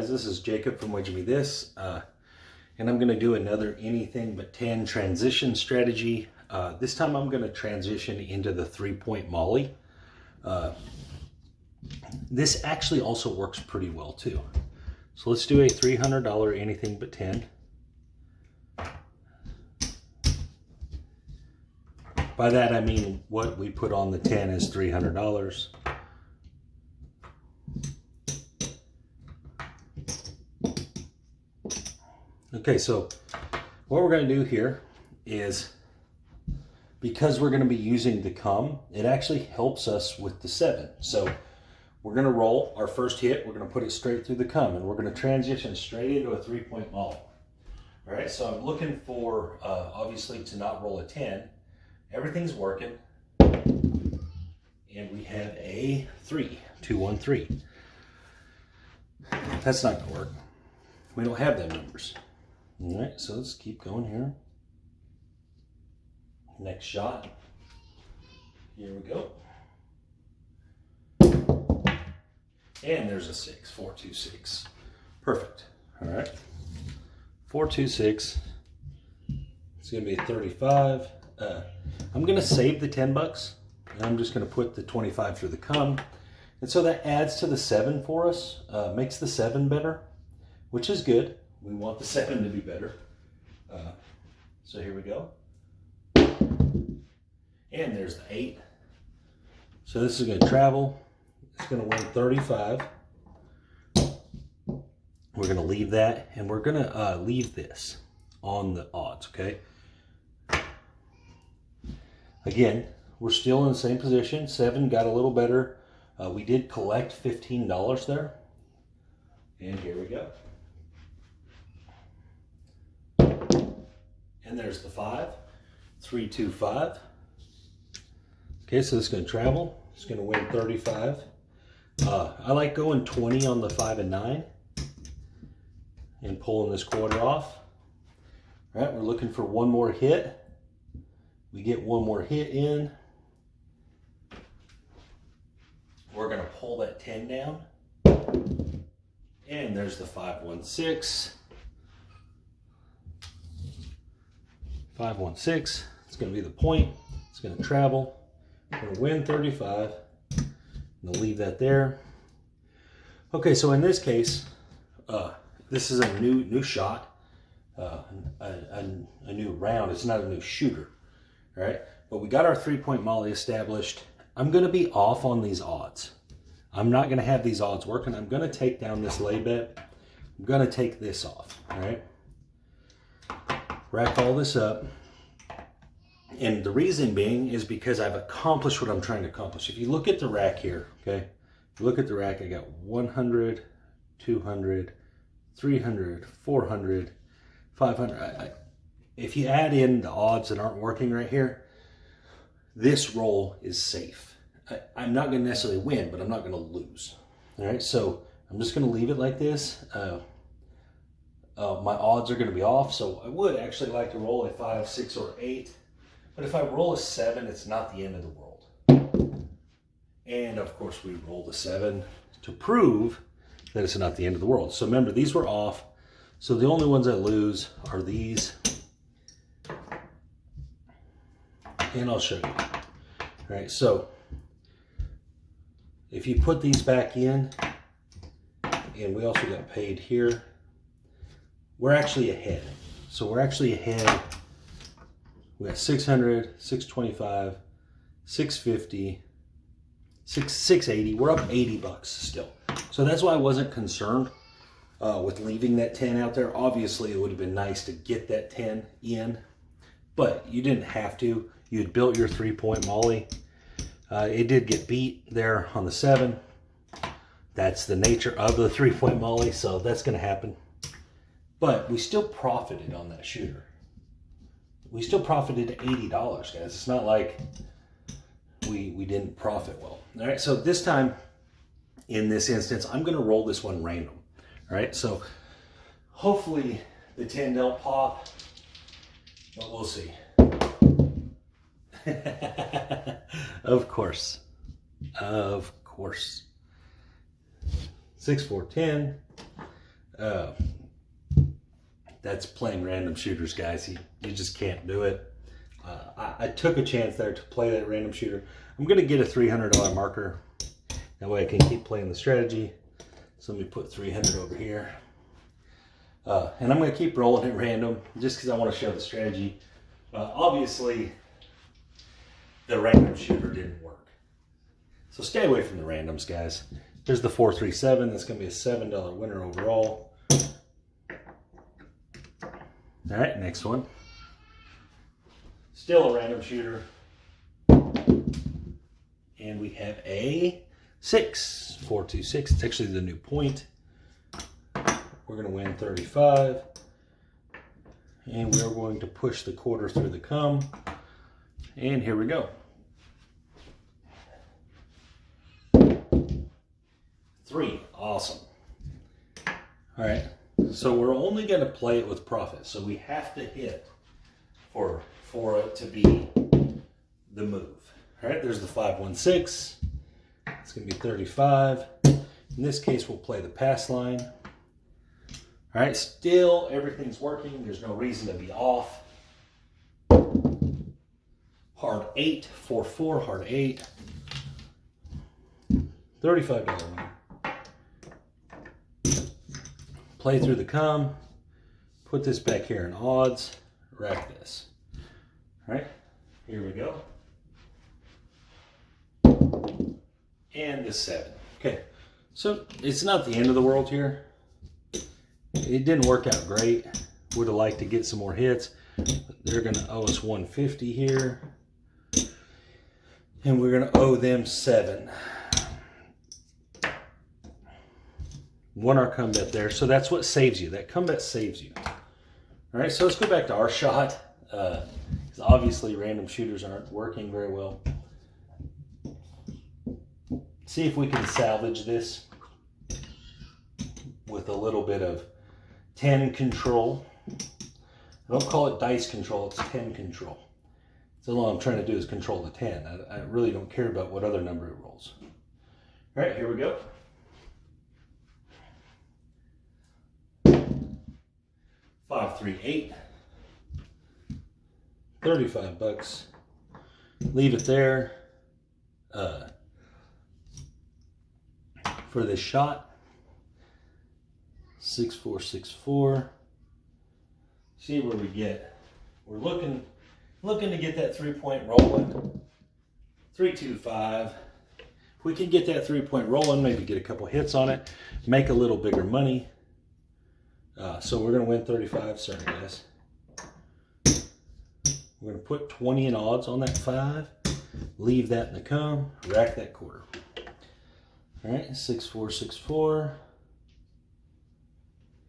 Guys, this is Jacob from Wager Me This, and I'm going to do another anything but 10 transition strategy. This time I'm going to transition into the 3-point molly. This actually also works pretty well too. So let's do a $300 anything but 10. By that I mean what we put on the 10 is $300. Okay, so what we're going to do here is, because we're going to be using the come, it actually helps us with the 7. So we're going to roll our first hit, we're going to put it straight through the come, and we're going to transition straight into a 3-point molly. All right, so I'm looking for, obviously, to not roll a 10. Everything's working, and we have a 3, 2, 1, 3. That's not going to work. We don't have them numbers. All right, so let's keep going here. Next shot. Here we go. And there's a 6, 4, 2, 6. Perfect. All right. 4, 2, 6. It's going to be 35. I'm going to save the 10 bucks, and I'm just going to put the 25 through the come. And so that adds to the 7 for us, makes the 7 better, which is good. We want the 7 to be better. So here we go. And there's the 8. So this is going to travel. It's going to win 35. We're going to leave that, and we're going to leave this on the odds, okay? Again, we're still in the same position. 7 got a little better. We did collect $15 there. And here we go. And there's the 5, 3, 2, 5. Okay, so this is going to travel. It's going to win 35. I like going 20 on the 5 and 9 and pulling this quarter off. All right, we're looking for one more hit. We get one more hit in. We're going to pull that 10 down. And there's the 5, 1, 6. 5, 1, 6. It's going to be the point. It's going to travel. We're going to win 35. I'm going to leave that there. Okay, so in this case, this is a new shot, a new round. It's not a new shooter, all right? But we got our 3-point molly established. I'm going to be off on these odds. I'm not going to have these odds working. I'm going to take down this lay bet. I'm going to take this off, all right? Rack all this up. And the reason being is because I've accomplished what I'm trying to accomplish. If you look at the rack here, okay? If you look at the rack, I got 100, 200, 300, 400, 500. If you add in the odds that aren't working right here, this roll is safe. I'm not going to necessarily win, but I'm not going to lose. All right, so I'm just going to leave it like this. My odds are going to be off, so I would actually like to roll a 5, 6, or 8. But if I roll a 7, it's not the end of the world. And of course, we roll the 7 to prove that it's not the end of the world. So remember, these were off. So the only ones that lose are these. And I'll show you. All right, so if you put these back in, and we also got paid here, we're actually ahead. So we're actually ahead. We got 600, 625, 650, 680. We're up 80 bucks still. So that's why I wasn't concerned with leaving that 10 out there. Obviously, it would have been nice to get that 10 in, but you didn't have to. You had built your 3-point molly. It did get beat there on the 7. That's the nature of the 3-point molly, so that's going to happen. But we still profited on that shooter. We still profited $80, guys. It's not like we didn't profit well. All right, so this time, in this instance, I'm going to roll this one random. All right, so hopefully the 10 don't pop, but we'll see. Of course. Of course. 6, 4, 10. That's playing random shooters, guys. You just can't do it. I took a chance there to play that random shooter. I'm going to get a $300 marker. That way I can keep playing the strategy. So let me put 300 over here. And I'm going to keep rolling at random just because I want to show the strategy. Obviously, the random shooter didn't work. So stay away from the randoms, guys. There's the 437. That's going to be a $7 winner overall. All right, next one. Still a random shooter. And we have a 6, 426. It's actually the new point. We're going to win 35. And we're going to push the quarter through the cum. And here we go. 3. Awesome. All right. So we're only going to play it with profit. So we have to hit for it to be the move. All right. There's the 516. It's going to be 35. In this case, we'll play the pass line. All right. Still, everything's working. There's no reason to be off. Hard 8, 4-4, hard 8. $35 winner. Play through the cum, put this back here in odds, rack this. All right, here we go. And the 7. Okay, so it's not the end of the world here. It didn't work out great. Would have liked to get some more hits. They're gonna owe us 150 here. And we're gonna owe them 7. Won our cum bet there, so that's what saves you. That cum bet saves you. All right, so let's go back to our shot. Because obviously random shooters aren't working very well. See if we can salvage this with a little bit of 10 control. I don't call it dice control, it's 10 control. So all I'm trying to do is control the 10. I really don't care about what other number it rolls. All right, here we go. 5, 3, 8. $35. Leave it there for this shot. 6, 4, 6, 4. See where we get. We're looking to get that 3-point rolling. 3, 2, 5. If we can get that 3-point rolling, maybe get a couple hits on it, make a little bigger money. So we're going to win 35. Sorry, guys. We're going to put 20 in odds on that 5. Leave that in the cum. Rack that quarter. All right, 6, 4, 6, 4.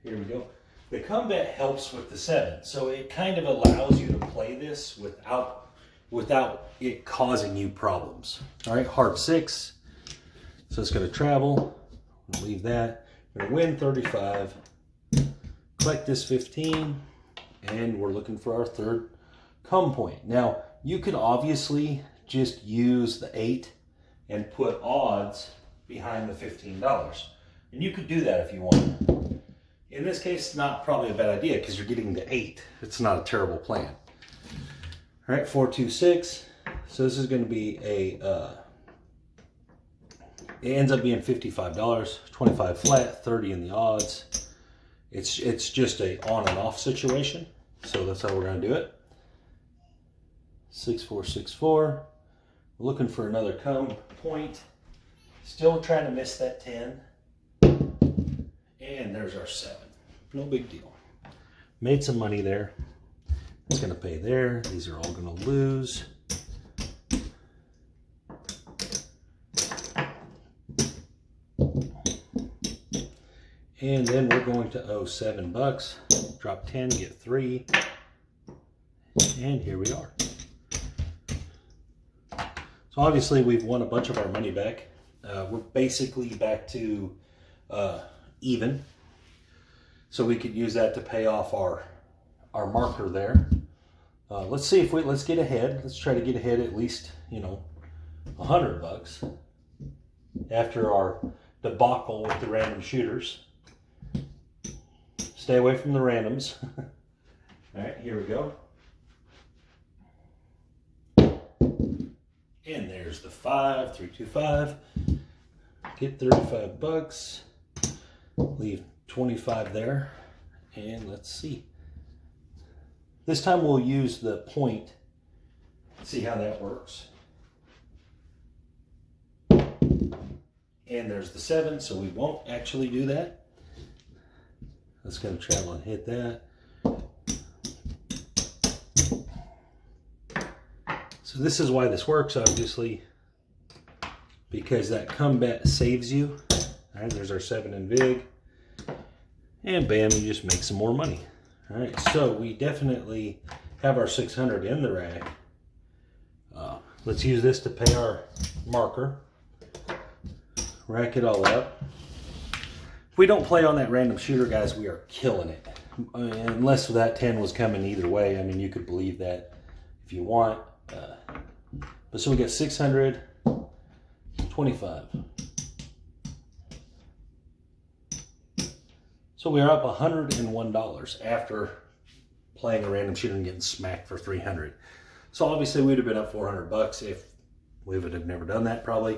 Here we go. The cum bet helps with the 7, so it kind of allows you to play this without it causing you problems. All right, hard 6. So it's going to travel. I'm going to leave that. We're going to win 35. Collect this 15, and we're looking for our 3rd cum point. Now, you could obviously just use the 8 and put odds behind the $15. And you could do that if you want. In this case, it's not probably a bad idea because you're getting the 8. It's not a terrible plan. All right, 4, 2, 6. So this is going to be a, it ends up being $55, 25 flat, 30 in the odds. It's just a on and off situation. So that's how we're going to do it. 6, 4, 6, 4. We're looking for another cum point. Still trying to miss that 10. And there's our 7. No big deal. Made some money there. It's going to pay there. These are all going to lose. And then we're going to owe $7. Drop 10, get 3. And here we are. So obviously we've won a bunch of our money back. We're basically back to even. So we could use that to pay off our marker there. Let's see if let's get ahead. Let's try to get ahead at least, $100 after our debacle with the random shooters. Stay away from the randoms. All right, here we go. And there's the 5, 3, 2, 5. Get 35 bucks. Leave 25 there. And let's see. This time we'll use the point. See how that works. And there's the 7, so we won't actually do that. Let's go travel and hit that. So this is why this works, obviously, because that come bet saves you. All right, there's our 7 in vig. And bam, you just make some more money. All right, so we definitely have our 600 in the rack. Let's use this to pay our marker. Rack it all up. If we don't play on that random shooter, guys, we are killing it. Unless that 10 was coming either way. I mean, you could believe that if you want. But so we got 625. So we are up $101 after playing a random shooter and getting smacked for 300. So obviously we'd have been up 400 bucks if we would have never done that probably.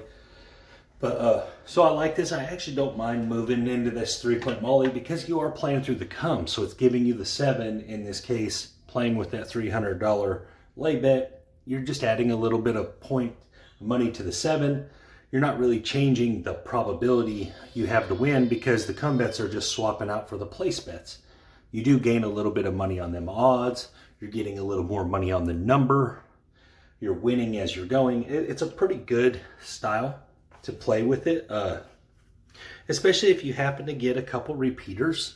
But so I like this. I actually don't mind moving into this 3-point molly because you are playing through the come. So it's giving you the 7 in this case, playing with that $300 lay bet. You're just adding a little bit of point money to the 7. You're not really changing the probability you have to win because the come bets are just swapping out for the place bets. You do gain a little bit of money on them odds. You're getting a little more money on the number. You're winning as you're going. It's a pretty good style to play with it, especially if you happen to get a couple repeaters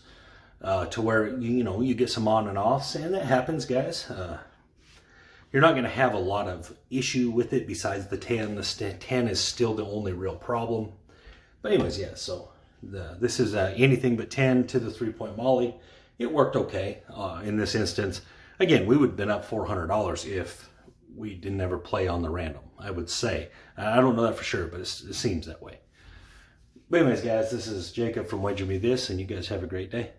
to where you get some on and offs, and that happens, guys. You're not going to have a lot of issue with it besides the 10. The 10 is still the only real problem. But anyways, yeah, so this is anything but 10 to the 3-point molly. It worked okay in this instance. Again, we would have been up $400 if we didn't ever play on the random, I would say. I don't know that for sure, but it seems that way. But anyways, guys, this is Jacob from Wager Me This, and you guys have a great day.